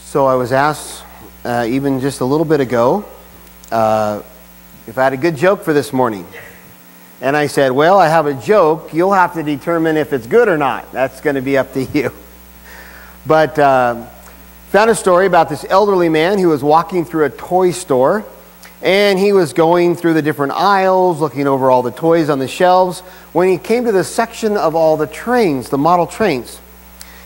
So I was asked even just a little bit ago if I had a good joke for this morning. And I said, well, I have a joke. You'll have to determine if it's good or not. That's going to be up to you. But found a story about this elderly man who was walking through a toy store. And he was going through the different aisles, looking over all the toys on the shelves, when he came to the section of all the trains, the model trains.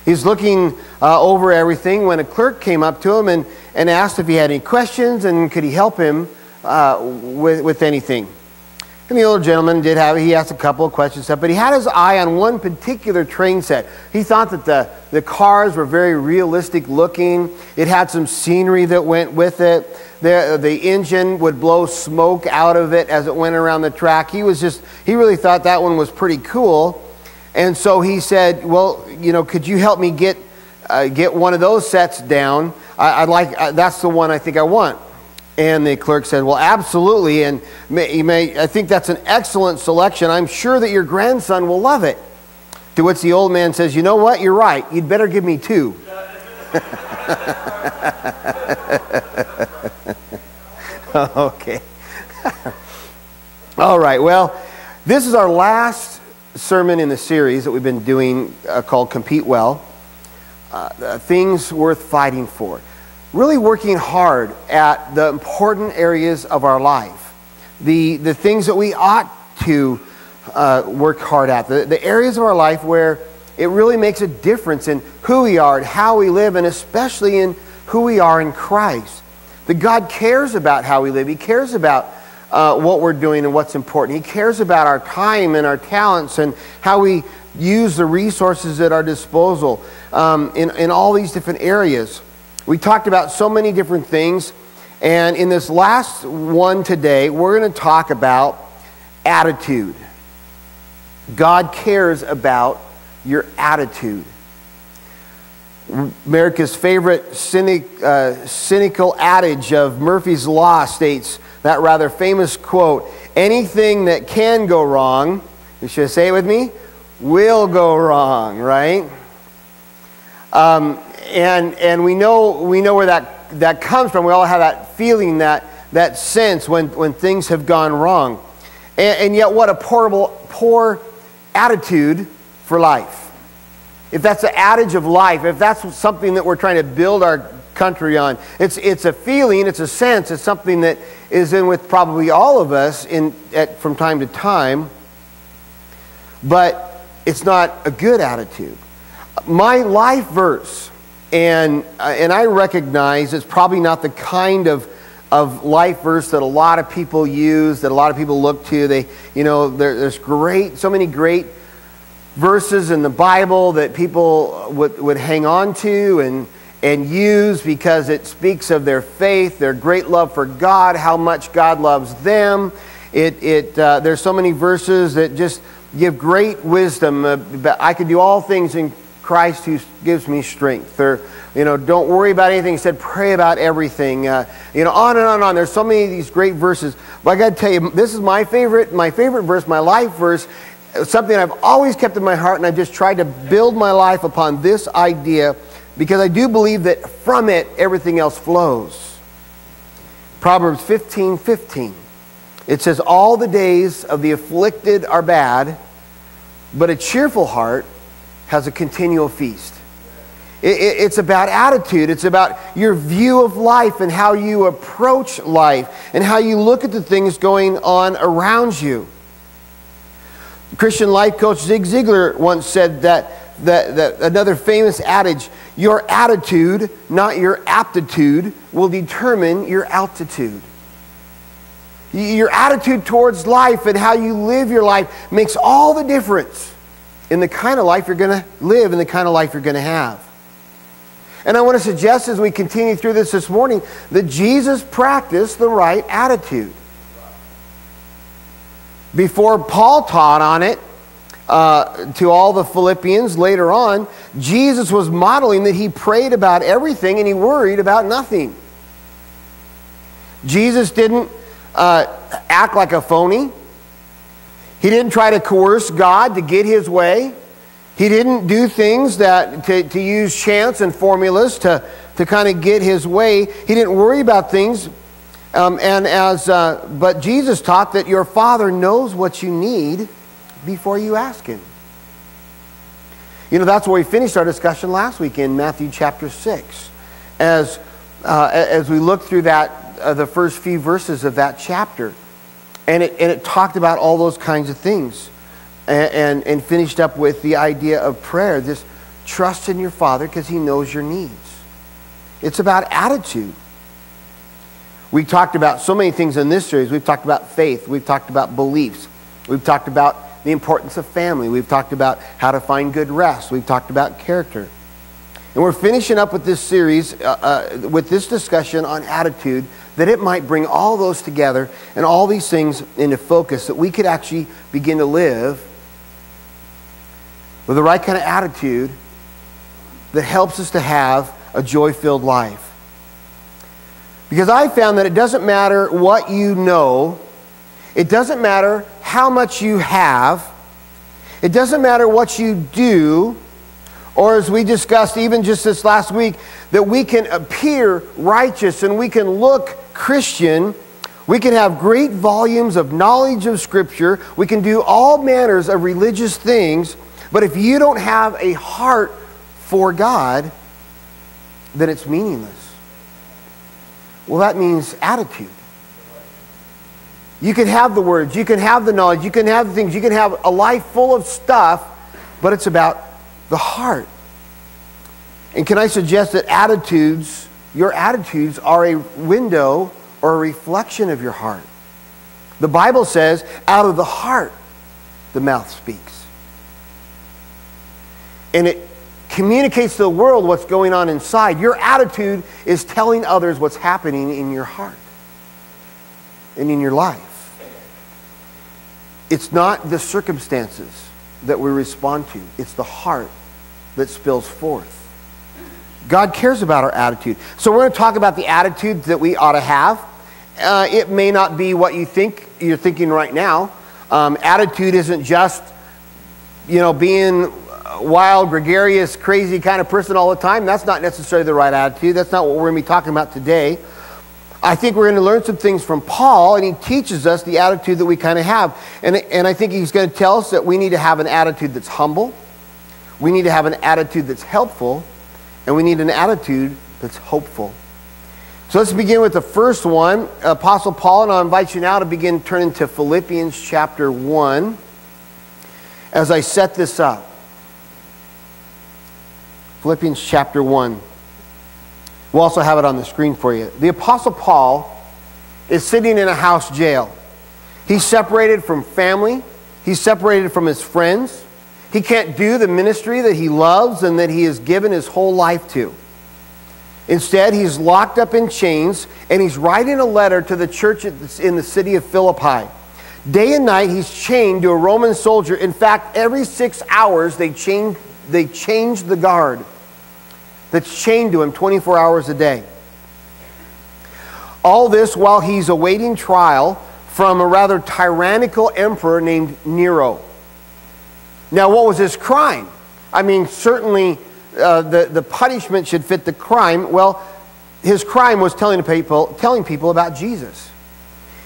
He's looking over everything when a clerk came up to him and asked if he had any questions and could he help him with anything. And the older gentleman he asked a couple of questions, but he had his eye on one particular train set. He thought that the cars were very realistic looking. It had some scenery that went with it. The engine would blow smoke out of it as it went around the track. He really thought that one was pretty cool. And so he said, well, could you help me get one of those sets down? That's the one I think I want. And the clerk said, well, absolutely, and I think that's an excellent selection. I'm sure that your grandson will love it. To which the old man says, you know what, you're right. You'd better give me two. Okay. All right, well, this is our last sermon in the series that we've been doing called Compete Well. Things worth fighting for. Really working hard at the important areas of our life. The things that we ought to work hard at. The areas of our life where it really makes a difference in who we are and how we live, and especially in who we are in Christ. That God cares about how we live. He cares about what we're doing and what's important. He cares about our time and our talents and how we use the resources at our disposal in all these different areas. We talked about so many different things, and in this last one today, we're going to talk about attitude. God cares about your attitude. America's favorite cynical adage of Murphy's Law states that rather famous quote, anything that can go wrong, you should say it with me, will go wrong, right? And we know where that comes from. We all have that feeling, that sense when things have gone wrong. And yet what a poor attitude for life. If that's the adage of life, if that's something that we're trying to build our country on, it's a feeling, it's a sense, it's something that is in with probably all of us from time to time, but it's not a good attitude. My life verse, and I recognize it's probably not the kind of life verse that a lot of people use, that a lot of people look to. There's so many great verses in the Bible that people would hang on to and use because it speaks of their faith, their great love for God, how much God loves them. There's so many verses that just give great wisdom. I can do all things in Christ who gives me strength. Or, don't worry about anything. Instead, pray about everything. On and on and on. There's so many of these great verses. But I got to tell you, this is my favorite verse, my life verse. Something I've always kept in my heart, and I've just tried to build my life upon this idea because I do believe that from it, everything else flows. Proverbs 15:15. It says, all the days of the afflicted are bad, but a cheerful heart has a continual feast. It's about attitude. It's about your view of life and how you approach life and how you look at the things going on around you. Christian life coach Zig Ziglar once said that another famous adage, your attitude, not your aptitude, will determine your altitude. Your attitude towards life and how you live your life makes all the difference in the kind of life you're going to live and the kind of life you're going to have. And I want to suggest as we continue through this morning that Jesus practiced the right attitude. Before Paul taught on it to all the Philippians later on, Jesus was modeling that he prayed about everything and he worried about nothing. Jesus didn't act like a phony. He didn't try to coerce God to get his way. He didn't do things that to use chance and formulas to kind of get his way. He didn't worry about things. But Jesus taught that your Father knows what you need before you ask Him. You know, that's where we finished our discussion last week in Matthew chapter 6. As we looked through that, the first few verses of that chapter. And it talked about all those kinds of things. And finished up with the idea of prayer. This trust in your Father because He knows your needs. It's about attitude. We talked about so many things in this series. We've talked about faith. We've talked about beliefs. We've talked about the importance of family. We've talked about how to find good rest. We've talked about character. And we're finishing up with this series, with this discussion on attitude, that it might bring all those together and all these things into focus, that we could actually begin to live with the right kind of attitude that helps us to have a joy-filled life. Because I found that it doesn't matter what you know, it doesn't matter how much you have, it doesn't matter what you do, or as we discussed even just this last week, that we can appear righteous and we can look Christian, we can have great volumes of knowledge of Scripture, we can do all manners of religious things, but if you don't have a heart for God, then it's meaningless. Well, that means attitude. You can have the words, you can have the knowledge, you can have the things, you can have a life full of stuff, but it's about the heart. And can I suggest that your attitudes are a window or a reflection of your heart. The Bible says, out of the heart, the mouth speaks. And it communicates to the world what's going on inside. Your attitude is telling others what's happening in your heart and in your life. It's not the circumstances that we respond to. It's the heart that spills forth. God cares about our attitude. So we're going to talk about the attitudes that we ought to have. It may not be what you're thinking right now. Attitude isn't just, being wild, gregarious, crazy kind of person all the time. That's not necessarily the right attitude. That's not what we're going to be talking about today. I think we're going to learn some things from Paul, and he teaches us the attitude that we kind of have. And I think he's going to tell us that we need to have an attitude that's humble. We need to have an attitude that's helpful. And we need an attitude that's hopeful. So let's begin with the first one. Apostle Paul, and I'll invite you now to begin turning to Philippians chapter 1 as I set this up. Philippians chapter 1. We'll also have it on the screen for you. The Apostle Paul is sitting in a house jail. He's separated from family. He's separated from his friends. He can't do the ministry that he loves and that he has given his whole life to. Instead, he's locked up in chains, and he's writing a letter to the church in the city of Philippi. Day and night, he's chained to a Roman soldier. In fact, every 6 hours, they change the guard that's chained to him 24 hours a day. All this while he's awaiting trial from a rather tyrannical emperor named Nero. Now, what was his crime? I mean, certainly the punishment should fit the crime. Well, his crime was telling people about Jesus.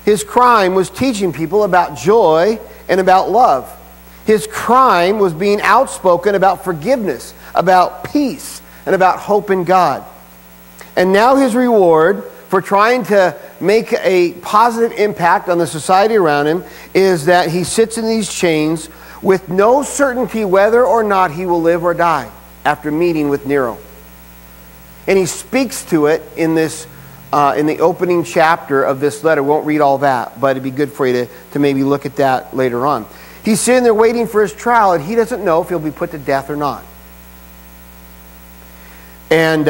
His crime was teaching people about joy and about love. His crime was being outspoken about forgiveness, about peace, and about hope in God. And now his reward for trying to make a positive impact on the society around him is that he sits in these chains with no certainty whether or not he will live or die after meeting with Nero. And he speaks to it in this in the opening chapter of this letter. We won't read all that, but it'd be good for you to maybe look at that later on. He's sitting there waiting for his trial, and he doesn't know if he'll be put to death or not. And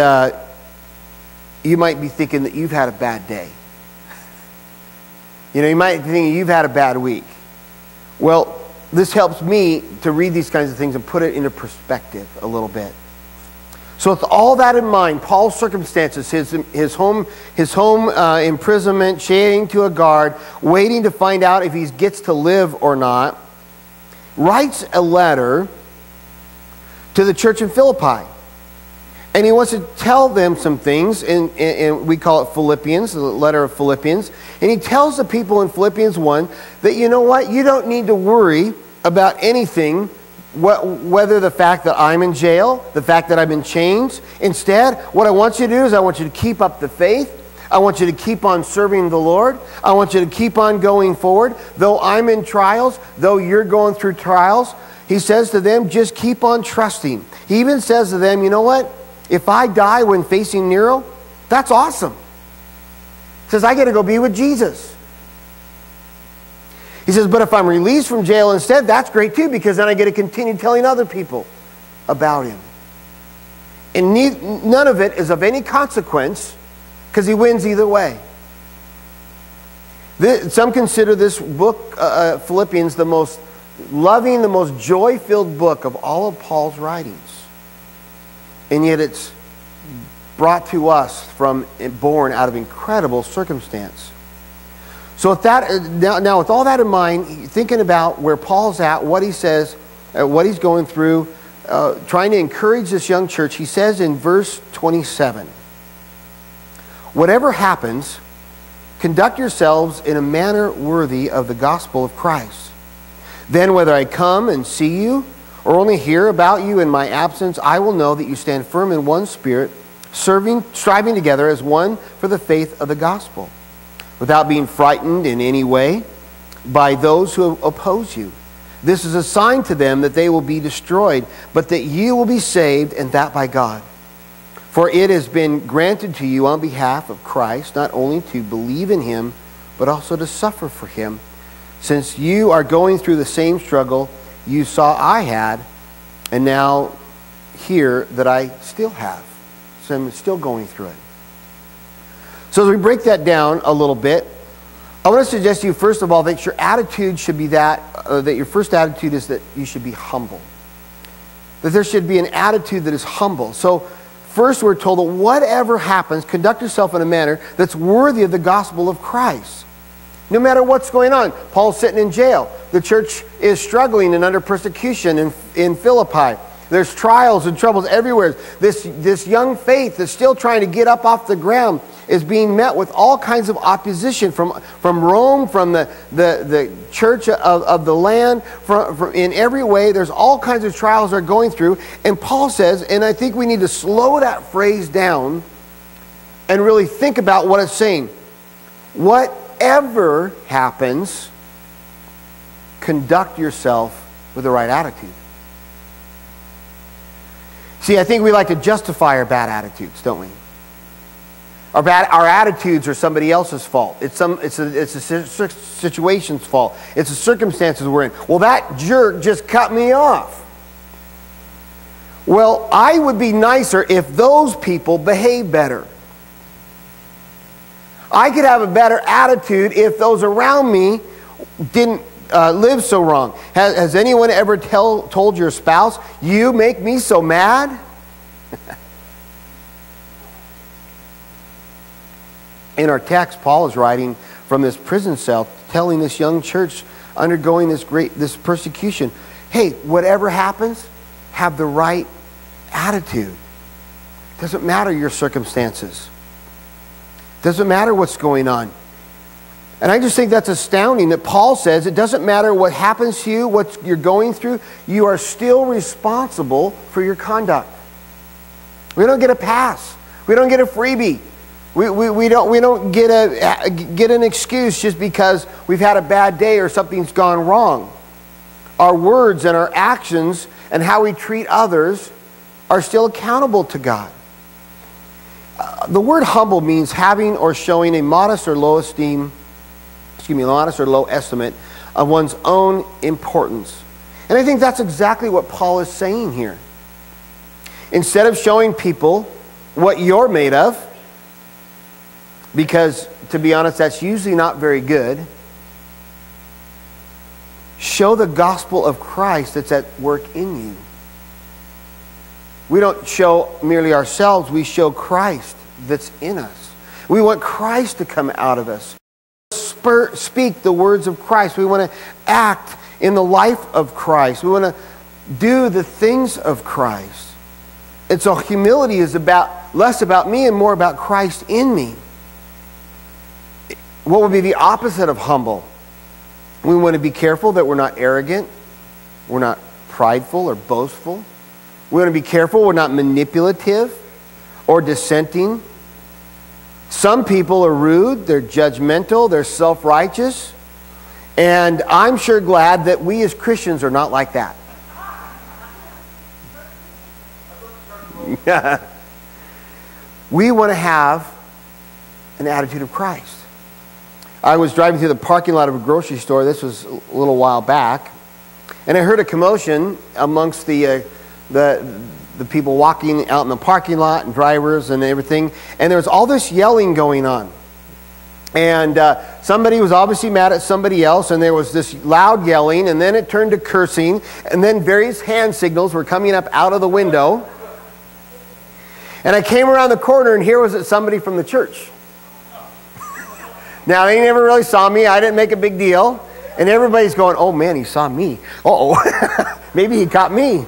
you might be thinking that you've had a bad day. You might be thinking you've had a bad week. Well, this helps me to read these kinds of things and put it into perspective a little bit. So with all that in mind, Paul's circumstances, his home imprisonment, chained to a guard, waiting to find out if he gets to live or not, writes a letter to the church in Philippi. And he wants to tell them some things, and we call it Philippians, the letter of Philippians. And he tells the people in Philippians 1 that, you know what, you don't need to worry about anything, whether the fact that I'm in jail, the fact that I'm in chains. Instead, what I want you to do is I want you to keep up the faith. I want you to keep on serving the Lord. I want you to keep on going forward. Though I'm in trials, though you're going through trials, he says to them, just keep on trusting. He even says to them, you know what? If I die when facing Nero, that's awesome. He says, I get to go be with Jesus. He says, but if I'm released from jail instead, that's great too, because then I get to continue telling other people about him. And none of it is of any consequence, because he wins either way. Some consider this book, Philippians, the most loving, the most joy-filled book of all of Paul's writings. And yet it's brought to us born out of incredible circumstance. So with that, now with all that in mind, thinking about where Paul's at, what he says, what he's going through, trying to encourage this young church, he says in verse 27, whatever happens, conduct yourselves in a manner worthy of the gospel of Christ. Then whether I come and see you, or only hear about you in my absence, I will know that you stand firm in one spirit, striving together as one for the faith of the gospel, without being frightened in any way by those who oppose you. This is a sign to them that they will be destroyed, but that you will be saved, and that by God. For it has been granted to you on behalf of Christ, not only to believe in him, but also to suffer for him, since you are going through the same struggle you saw I had, and now hear that I still have. So I'm still going through it. So as we break that down a little bit, I want to suggest to you, first of all, that your attitude should be that your first attitude is that you should be humble. That there should be an attitude that is humble. So first we're told that whatever happens, conduct yourself in a manner that's worthy of the gospel of Christ. No matter what's going on. Paul's sitting in jail. The church is struggling and under persecution in Philippi. There's trials and troubles everywhere. This young faith that's still trying to get up off the ground is being met with all kinds of opposition from Rome, from the church of the land, in every way. There's all kinds of trials they're going through. And Paul says, and I think we need to slow that phrase down and really think about what it's saying. Whatever happens, conduct yourself with the right attitude. See, I think we like to justify our bad attitudes, don't we? Our attitudes are somebody else's fault. It's a situation's fault. It's the circumstances we're in. Well, that jerk just cut me off. Well, I would be nicer if those people behave better. I could have a better attitude if those around me didn't live so wrong. Has anyone ever told your spouse, you make me so mad? In our text, Paul is writing from this prison cell, telling this young church undergoing this persecution, hey, whatever happens, have the right attitude. Doesn't matter your circumstances. Doesn't matter what's going on. And I just think that's astounding that Paul says it doesn't matter what happens to you, what you're going through, you are still responsible for your conduct. We don't get a pass. We don't get a freebie. We don't get an excuse just because we've had a bad day or something's gone wrong. Our words and our actions and how we treat others are still accountable to God. The word humble means having or showing a modest or low estimate of one's own importance. And I think that's exactly what Paul is saying here. Instead of showing people what you're made of, because to be honest, that's usually not very good, show the gospel of Christ that's at work in you. We don't show merely ourselves, we show Christ that's in us. We want Christ to come out of us. Speak the words of Christ. We want to act in the life of Christ. We want to do the things of Christ. And so humility is less about me and more about Christ in me. What would be the opposite of humble? We want to be careful that we're not arrogant, we're not prideful or boastful. We want to be careful we're not manipulative or dissenting. Some people are rude, they're judgmental, they're self-righteous. And I'm sure glad that we as Christians are not like that. We want to have an attitude of Christ. I was driving through the parking lot of a grocery store. This was a little while back. And I heard a commotion amongst the people walking out in the parking lot and drivers and everything. And there was all this yelling going on. And somebody was obviously mad at somebody else, and there was this loud yelling, and then it turned to cursing, and then various hand signals were coming up out of the window. And I came around the corner, and here was somebody from the church. Now, they never really saw me. I didn't make a big deal. And everybody's going, oh, man, he saw me. Uh-oh, maybe he caught me.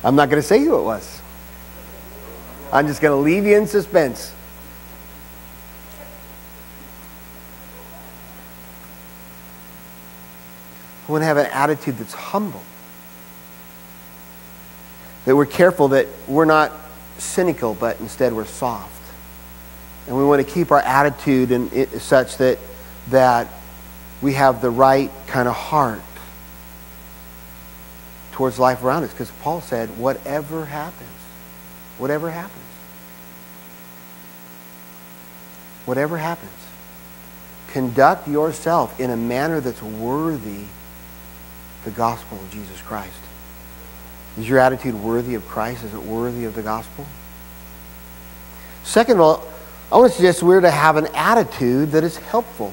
I'm not going to say who it was. I'm just going to leave you in suspense. We want to have an attitude that's humble. That we're careful that we're not cynical, but instead we're soft. And we want to keep our attitude such that we have the right kind of heart towards life around us. Because Paul said, whatever happens, whatever happens, whatever happens, conduct yourself in a manner that's worthy the gospel of Jesus Christ. Is your attitude worthy of Christ? Is it worthy of the gospel? Second of all, I want to suggest we're to have an attitude that is helpful.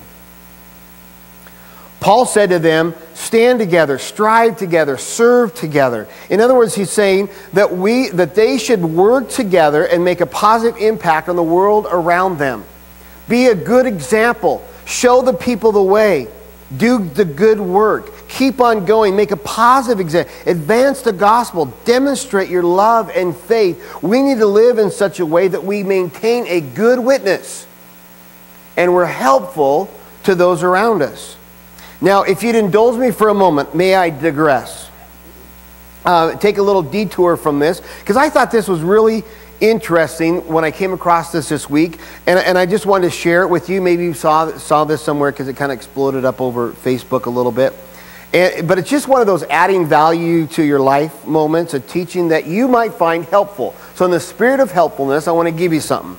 Paul said to them, stand together, strive together, serve together. In other words, he's saying that they should work together and make a positive impact on the world around them. Be a good example. Show the people the way. Do the good work. Keep on going. Make a positive example. Advance the gospel. Demonstrate your love and faith. We need to live in such a way that we maintain a good witness and we're helpful to those around us. Now, if you'd indulge me for a moment, may I digress? Take a little detour from this, because I thought this was really interesting when I came across this week, and I just wanted to share it with you. Maybe you saw this somewhere because it kind of exploded up over Facebook a little bit. But it's just one of those adding value to your life moments, a teaching that you might find helpful. So in the spirit of helpfulness, I want to give you something.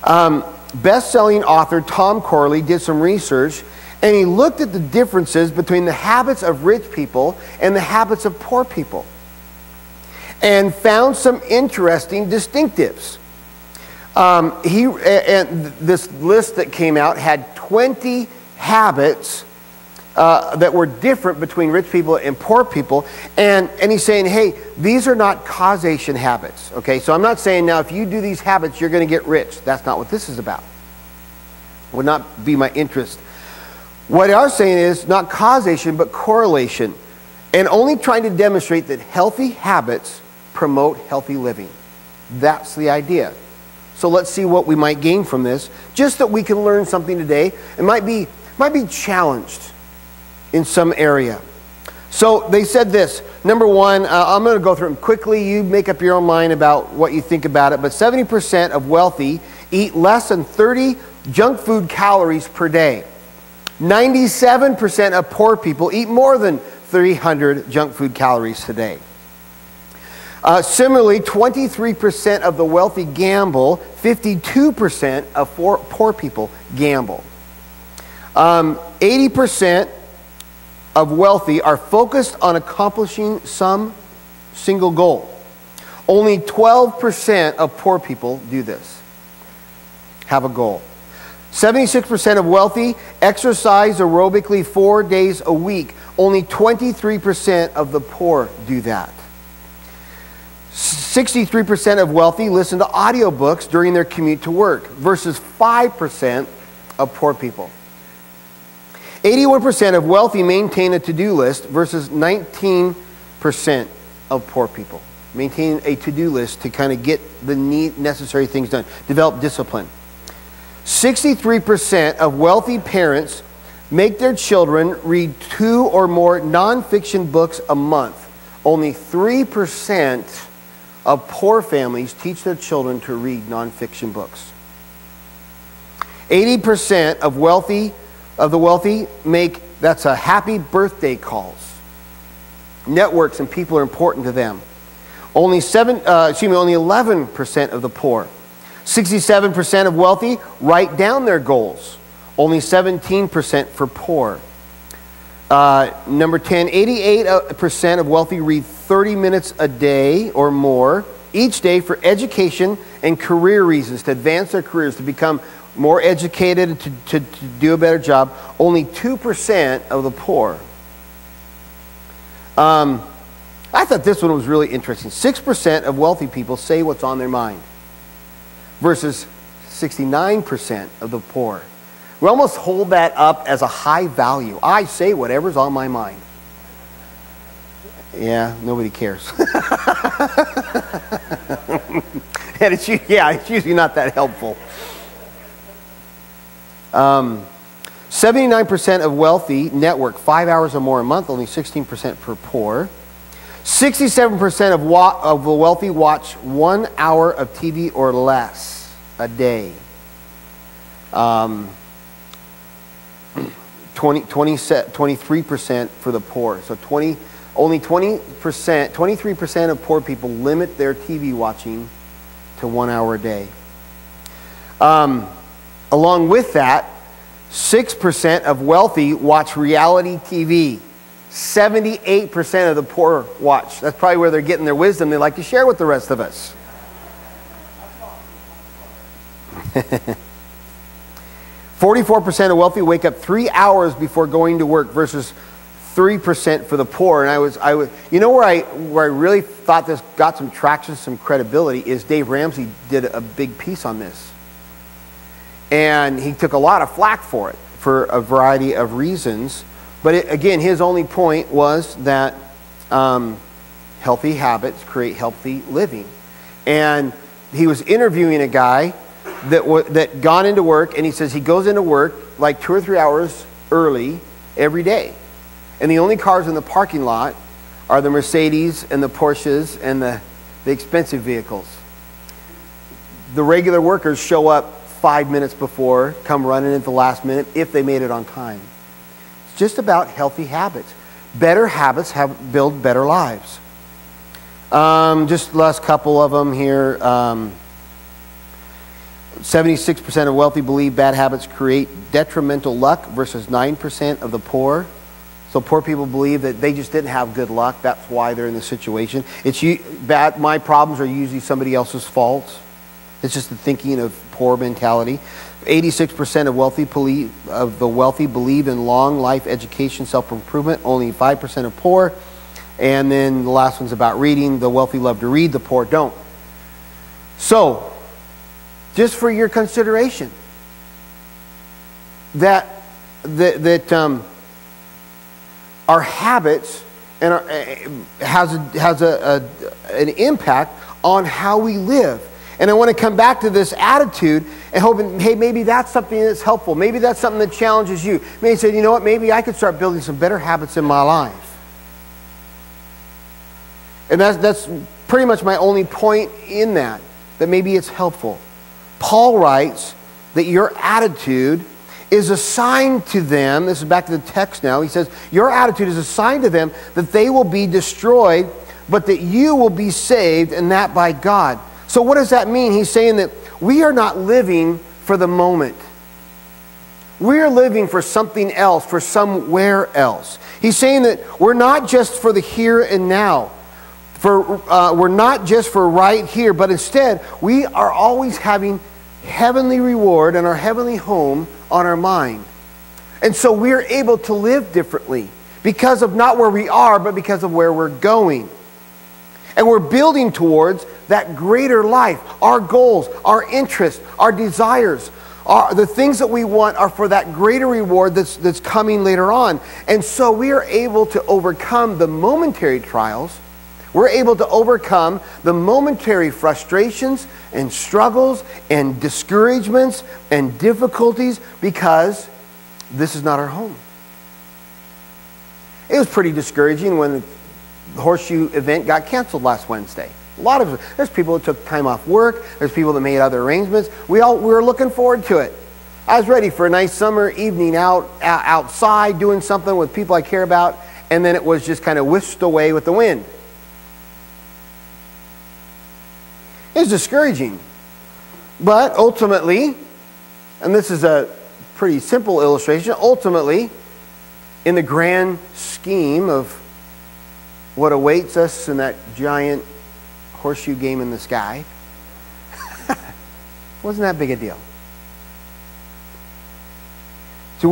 Best-selling author Tom Corley did some research, and he looked at the differences between the habits of rich people and the habits of poor people, and found some interesting distinctives. And this list that came out had 20 habits that were different between rich people and poor people. And he's saying, hey, these are not causation habits. Okay, so I'm not saying now if you do these habits, you're going to get rich. That's not what this is about. It would not be my interest. What they are saying is not causation, but correlation. And only trying to demonstrate that healthy habits promote healthy living. That's the idea. So let's see what we might gain from this. Just that we can learn something today. It might be challenged in some area. So they said this. Number one, I'm going to go through them quickly. You make up your own mind about what you think about it. But 70% of wealthy eat less than 30 junk food calories per day. 97% of poor people eat more than 300 junk food calories today. Similarly, 23% of the wealthy gamble. 52% of poor people gamble. 80% of wealthy are focused on accomplishing some single goal. Only 12% of poor people do this. Have a goal. 76% of wealthy exercise aerobically 4 days a week. Only 23% of the poor do that. 63% of wealthy listen to audiobooks during their commute to work versus 5% of poor people. 81% of wealthy maintain a to-do list versus 19% of poor people. Maintain a to-do list to kind of get the necessary things done. Develop discipline. 63% of wealthy parents make their children read 2 or more nonfiction books a month. Only 3% of poor families teach their children to read nonfiction books. 80% of the wealthy make, that's a happy birthday calls. Networks and people are important to them. Only 11% of the poor. 67% of wealthy write down their goals. Only 17% for poor. Number 10, 88% of wealthy read 30 minutes a day or more each day for education and career reasons, to advance their careers, to become more educated, to do a better job. Only 2% of the poor. I thought this one was really interesting. 6% of wealthy people say what's on their mind versus 69% of the poor. We almost hold that up as a high value. I say whatever's on my mind. Yeah, nobody cares. And it's usually not that helpful. 79% of wealthy network 5 hours or more a month, only 16% for poor. 67% of the wealthy watch 1 hour of TV or less a day. 23% for the poor. So only 23% of poor people limit their TV watching to 1 hour a day. Along with that, 6% of wealthy watch reality TV. 78% of the poor watch. That's probably where they're getting their wisdom they like to share with the rest of us. 44% of wealthy wake up 3 hours before going to work versus 3% for the poor. And I was, you know, where I really thought this got some traction, some credibility, is Dave Ramsey did a big piece on this. And he took a lot of flack for it, for a variety of reasons. But again, his only point was that healthy habits create healthy living. And he was interviewing a guy that gone into work, and he says he goes into work like 2 or 3 hours early every day. And the only cars in the parking lot are the Mercedes and the Porsches and the expensive vehicles. The regular workers show up 5 minutes before, come running at the last minute if they made it on time. It's just about healthy habits. Better habits build better lives. Just the last couple of them here. 76% of wealthy believe bad habits create detrimental luck versus 9% of the poor. So poor people believe that they just didn't have good luck. That's why they're in this situation. My problems are usually somebody else's fault. It's just the thinking of poor mentality. 86% of the wealthy believe in long life education, self-improvement. Only 5% of poor. And then the last one's about reading. The wealthy love to read, the poor don't. So, just for your consideration, that our habits and has an impact on how we live. And I want to come back to this attitude and hoping, hey, maybe that's something that's helpful. Maybe that's something that challenges you. Maybe you say, you know what, maybe I could start building some better habits in my life. And that's pretty much my only point in that maybe it's helpful. Paul writes that your attitude is assigned to them. This is back to the text now. He says, your attitude is assigned to them that they will be destroyed, but that you will be saved, and that by God. So what does that mean? He's saying that we are not living for the moment. We are living for something else, for somewhere else. He's saying that we're not just for the here and now. We're not just for right here, but instead we are always having heavenly reward and our heavenly home on our mind. And so we're able to live differently because of not where we are, but because of where we're going. And we're building towards that greater life, our goals, our interests, our desires. the things that we want are for that greater reward that's coming later on. And so we are able to overcome the momentary trials. We're able to overcome the momentary frustrations and struggles and discouragements and difficulties because this is not our home. It was pretty discouraging when the horseshoe event got canceled last Wednesday. There's people that took time off work. There's people that made other arrangements. We were looking forward to it. I was ready for a nice summer evening outside doing something with people I care about, and then it was just kind of whisked away with the wind. It was discouraging. But ultimately, and this is a pretty simple illustration, ultimately, in the grand scheme of what awaits us in that giant horseshoe game in the sky, wasn't that big a deal. So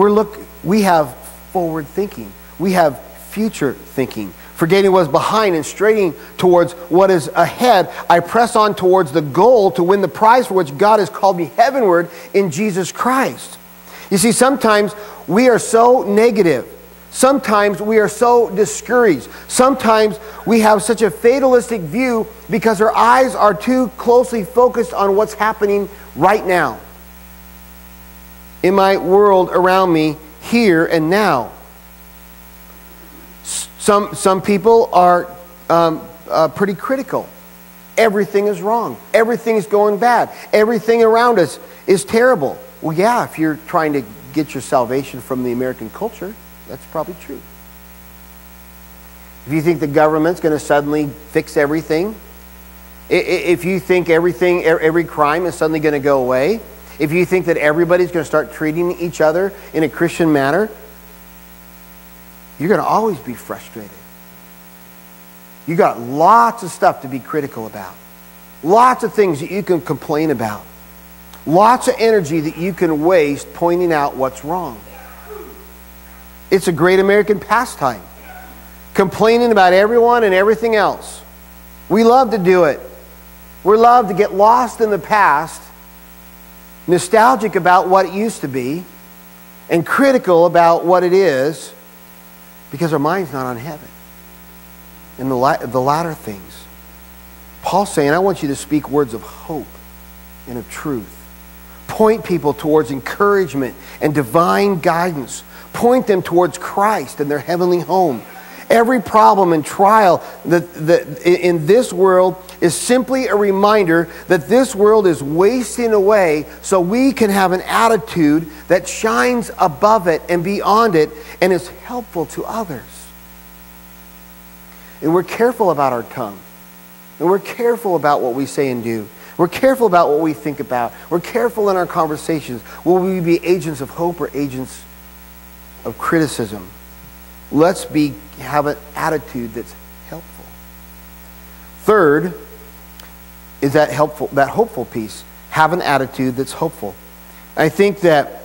we have forward thinking. We have future thinking. Forgetting what is behind and straining towards what is ahead, I press on towards the goal to win the prize for which God has called me heavenward in Jesus Christ. You see, sometimes we are so negative. Sometimes we are so discouraged. Sometimes we have such a fatalistic view because our eyes are too closely focused on what's happening right now in my world around me, here and now. Some people are pretty critical. Everything is wrong. Everything is going bad. Everything around us is terrible. Well, yeah, if you're trying to get your salvation from the American culture, that's probably true. If you think the government's going to suddenly fix everything, if you think every crime is suddenly going to go away, if you think that everybody's going to start treating each other in a Christian manner, you're going to always be frustrated. You got lots of stuff to be critical about. Lots of things that you can complain about. Lots of energy that you can waste pointing out what's wrong. It's a great American pastime. Complaining about everyone and everything else. We love to do it. We love to get lost in the past, nostalgic about what it used to be, and critical about what it is, because our mind's not on heaven and the latter things. Paul's saying, I want you to speak words of hope and of truth. Point people towards encouragement and divine guidance. Point them towards Christ and their heavenly home. Every problem and trial in this world is simply a reminder that this world is wasting away so we can have an attitude that shines above it and beyond it and is helpful to others. And we're careful about our tongue. And we're careful about what we say and do. We're careful about what we think about. We're careful in our conversations. Will we be agents of hope or agents of criticism? Let's have an attitude that's helpful. Third is that hopeful piece. Have an attitude that's hopeful. I think that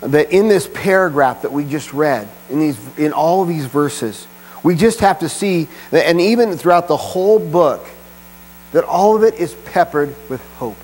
in this paragraph that we just read, in all of these verses, we just have to see that, and even throughout the whole book, that all of it is peppered with hope.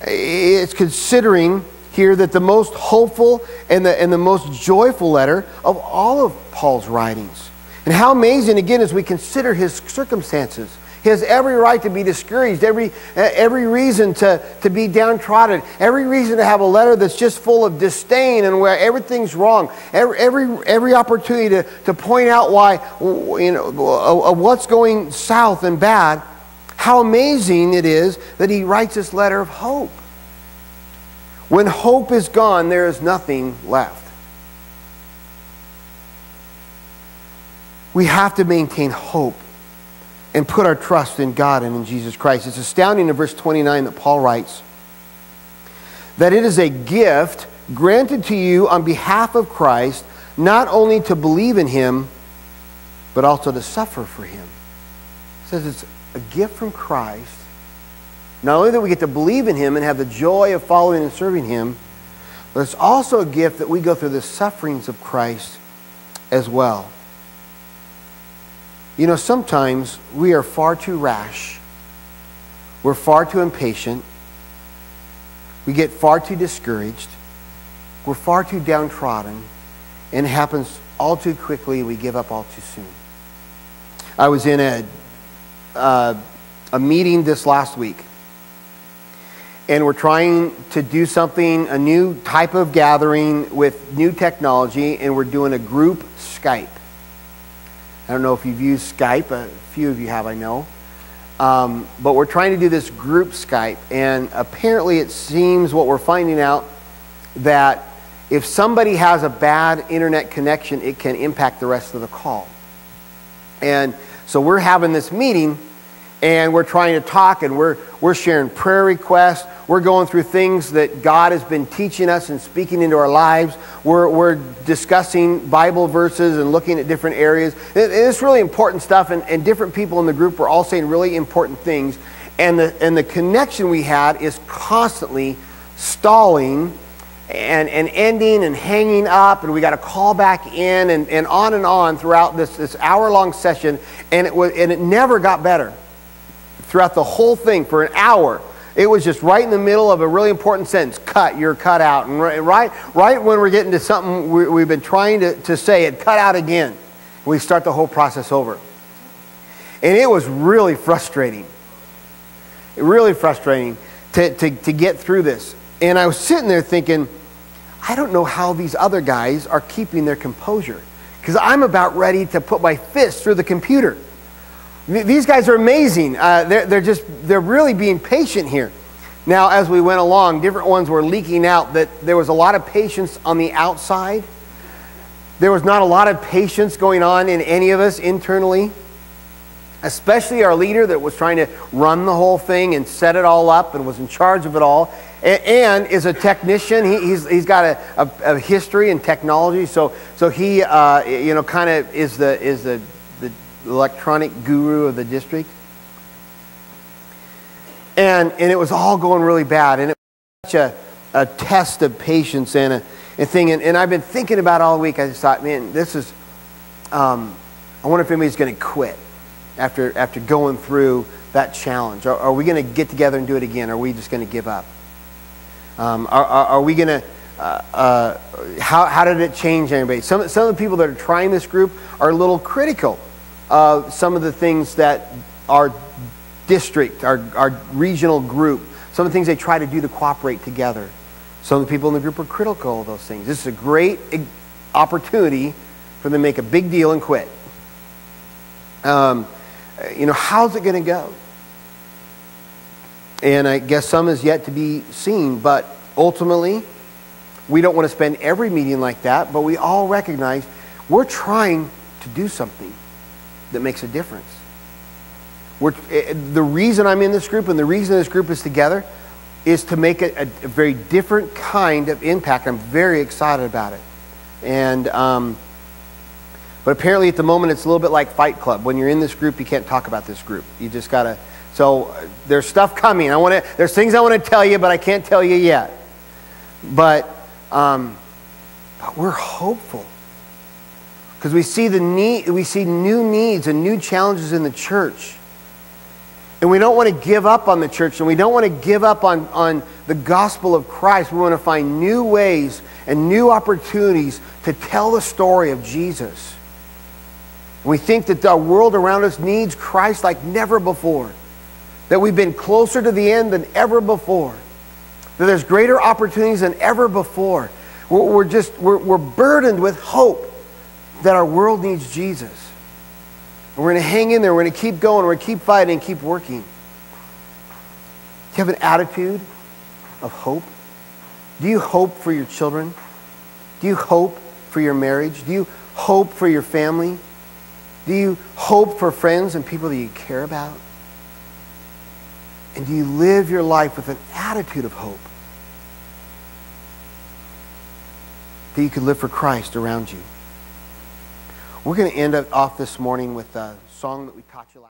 It's considering here that the most hopeful and the most joyful letter of all of Paul's writings. And how amazing, again, as we consider his circumstances. He has every right to be discouraged, every reason to be downtrodden, every reason to have a letter that's just full of disdain and where everything's wrong, every opportunity to point out why, what's going south and bad. How amazing it is that he writes this letter of hope. When hope is gone, there is nothing left. We have to maintain hope and put our trust in God and in Jesus Christ. It's astounding in verse 29 that Paul writes that it is a gift granted to you on behalf of Christ, not only to believe in him, but also to suffer for him. It says it's a gift from Christ. Not only that we get to believe in him and have the joy of following and serving him, but it's also a gift that we go through the sufferings of Christ as well. You know, sometimes we are far too rash. We're far too impatient. we get far too discouraged, we're far too downtrodden, and it happens all too quickly, we give up all too soon. I was in a meeting this last week, and we're trying to do something, a new type of gathering with new technology, and we're doing a group Skype. I don't know if you've used Skype. A few of you have, I know. But we're trying to do this group Skype, and apparently it seems what we're finding out that if somebody has a bad internet connection, it can impact the rest of the call. And so we're having this meeting, and we're trying to talk, and we're sharing prayer requests. We're going through things that God has been teaching us and speaking into our lives. We're discussing Bible verses and looking at different areas. It's really important stuff, and different people in the group were all saying really important things. And the connection we had is constantly stalling and ending and hanging up, and we got to call back in and on throughout this hour-long session, and it never got better. Throughout the whole thing for an hour, it was just right in the middle of a really important sentence. Cut, you're cut out. And right when we're getting to something we've been trying to say, it cut out again. We start the whole process over. And it was really frustrating. Really frustrating to get through this. And I was sitting there thinking, I don't know how these other guys are keeping their composure, because I'm about ready to put my fist through the computer. These guys are amazing. They're really being patient here. Now, as we went along, different ones were leaking out that there was a lot of patience on the outside. There was not a lot of patience going on in any of us internally, especially our leader that was trying to run the whole thing and set it all up and was in charge of it all, and is a technician. He's got a history in technology, so he kind of is the electronic guru of the district. And it was all going really bad, and it was such a test of patience and a thing. And I've been thinking about it all week. I just thought, man, this is I wonder if anybody's going to quit after going through that challenge. Are we going to get together and do it again? Or are we just going to give up? Are we going to how did it change anybody? Some of the people that are trying this group are a little critical of some of the things that our district, our regional group, some of the things they try to do to cooperate together. Some of the people in the group are critical of those things. This is a great opportunity for them to make a big deal and quit. How's it going to go? And I guess some is yet to be seen, but ultimately, we don't want to spend every meeting like that, but we all recognize we're trying to do something that makes a difference. The reason I'm in this group and the reason this group is together is to make a very different kind of impact. I'm very excited about it. And but apparently at the moment it's a little bit like Fight Club. When you're in this group, you can't talk about this group. You just gotta. So there's stuff coming. There's things I want to tell you, but I can't tell you yet. But we're hopeful. Because we see new needs and new challenges in the church. And we don't want to give up on the church, and we don't want to give up on the gospel of Christ. We want to find new ways and new opportunities to tell the story of Jesus. And we think that the world around us needs Christ like never before. That we've been closer to the end than ever before. That there's greater opportunities than ever before. We're burdened with hope that our world needs Jesus. And we're going to hang in there. We're going to keep going. We're going to keep fighting and keep working. Do you have an attitude of hope? Do you hope for your children? Do you hope for your marriage? Do you hope for your family? Do you hope for friends and people that you care about? And do you live your life with an attitude of hope that you can live for Christ around you? We're going to end off this morning with a song that we taught you last